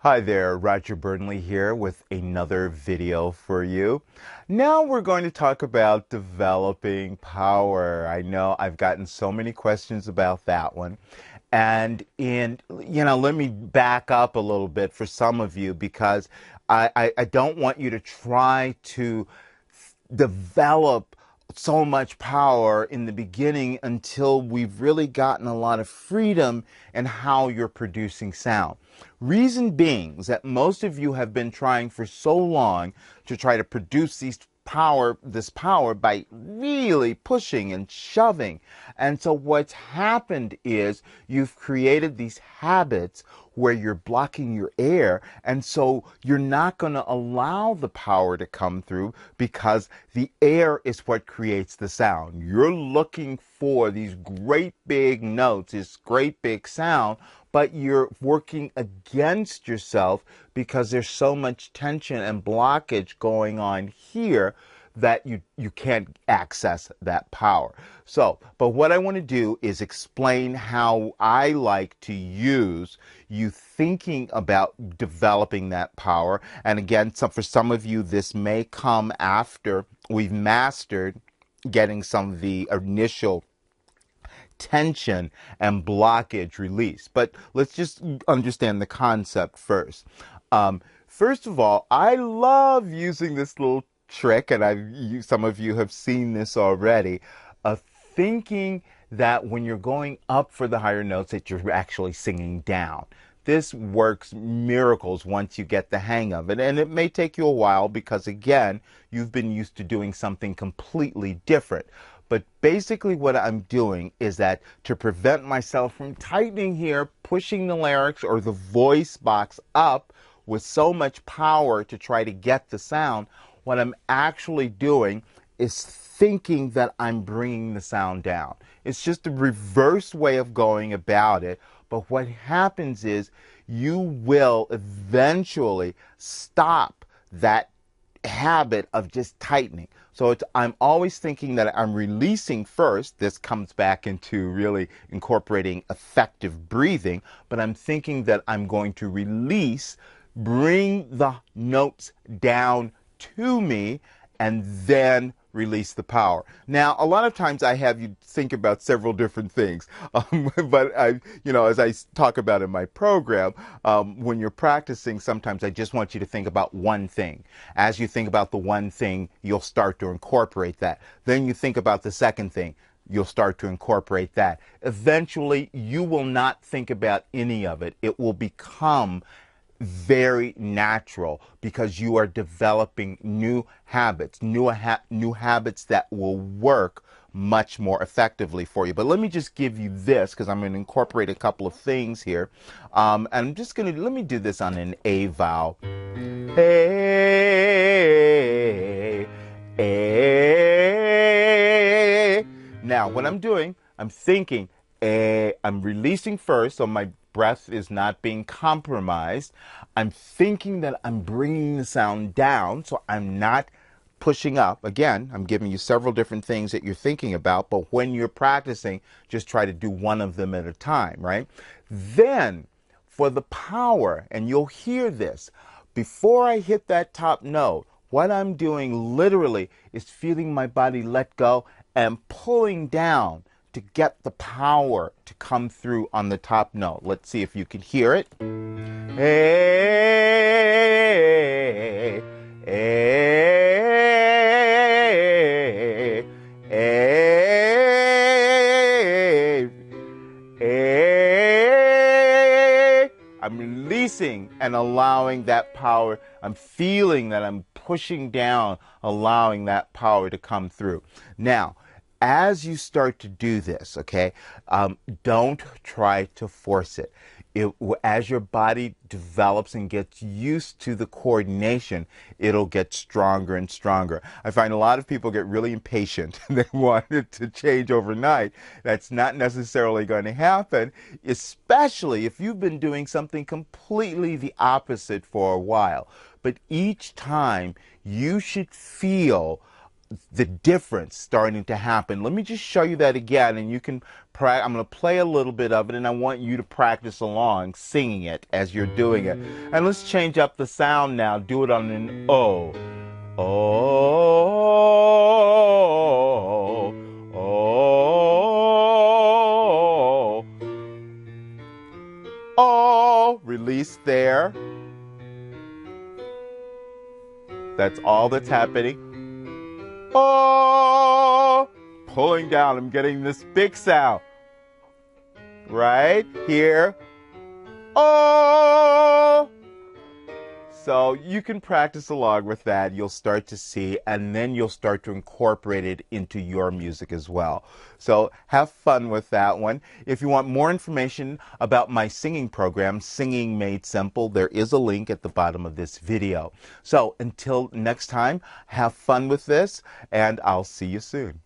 Hi there, Roger Burnley here with another video for you. Now we're going to talk about developing power. I know I've gotten so many questions about that one. Let me back up a little bit for some of you because I don't want you to try to develop so much power in the beginning until we've really gotten a lot of freedom in how you're producing sound. Reason being is that most of you have been trying for so long to try to produce this power by really pushing and shoving. And so what's happened is you've created these habits where you're blocking your air, and so you're not going to allow the power to come through because the air is what creates the sound. You're looking for these great big notes, this great big sound, but you're working against yourself because there's so much tension and blockage going on here that you can't access that power. So, but what I want to do is explain how I like to use you thinking about developing that power. And again, for some of you, this may come after we've mastered getting some of the initial tension and blockage release. But let's just understand the concept first. First of all, I love using this little trick, and some of you have seen this already, of thinking that when you're going up for the higher notes that you're actually singing down. This works miracles once you get the hang of it. And it may take you a while because, again, you've been used to doing something completely different. But basically what I'm doing is that to prevent myself from tightening here, pushing the larynx or the voice box up with so much power to try to get the sound, what I'm actually doing is thinking that I'm bringing the sound down. It's just a reverse way of going about it. But what happens is you will eventually stop that habit of just tightening. So I'm always thinking that I'm releasing first. This comes back into really incorporating effective breathing, but I'm thinking that I'm going to release, bring the notes down to me, and then release the power. Now, a lot of times I have you think about several different things, but as I talk about in my program, when you're practicing, sometimes I just want you to think about one thing. As you think about the one thing, you'll start to incorporate that. Then you think about the second thing. You'll start to incorporate that. Eventually, you will not think about any of it. It will become very natural because you are developing new habits, new habits that will work much more effectively for you. But let me just give you this because I'm going to incorporate a couple of things here. And I'm just going to, let me do this on an A vowel. Hey, hey. Now, what I'm doing, I'm thinking, I'm releasing first, so my breath is not being compromised. I'm thinking that I'm bringing the sound down, so I'm not pushing up. Again, I'm giving you several different things that you're thinking about, but when you're practicing, just try to do one of them at a time, right? Then, for the power, and you'll hear this, before I hit that top note, what I'm doing literally is feeling my body let go and pulling down to get the power to come through on the top note. Let's see if you can hear it. Hey, hey, hey, hey. I'm releasing and allowing that power. I'm feeling that I'm pushing down, allowing that power to come through. Now, as you start to do this, okay, don't try to force it. As your body develops and gets used to the coordination, it'll get stronger and stronger. I find a lot of people get really impatient. They want it to change overnight. That's not necessarily going to happen, especially if you've been doing something completely the opposite for a while. But each time, you should feel the difference starting to happen. Let me just show you that again, and you can I'm going to play a little bit of it, and I want you to practice along, singing it as you're doing it. And let's change up the sound now. Do it on an O. Oh, oh, oh. Release there. That's all that's happening. Oh, pulling down. I'm getting this big sound. Right here. Oh. So you can practice along with that. You'll start to see, and then you'll start to incorporate it into your music as well. So have fun with that one. If you want more information about my singing program, Singing Made Simple, there is a link at the bottom of this video. So until next time, have fun with this, and I'll see you soon.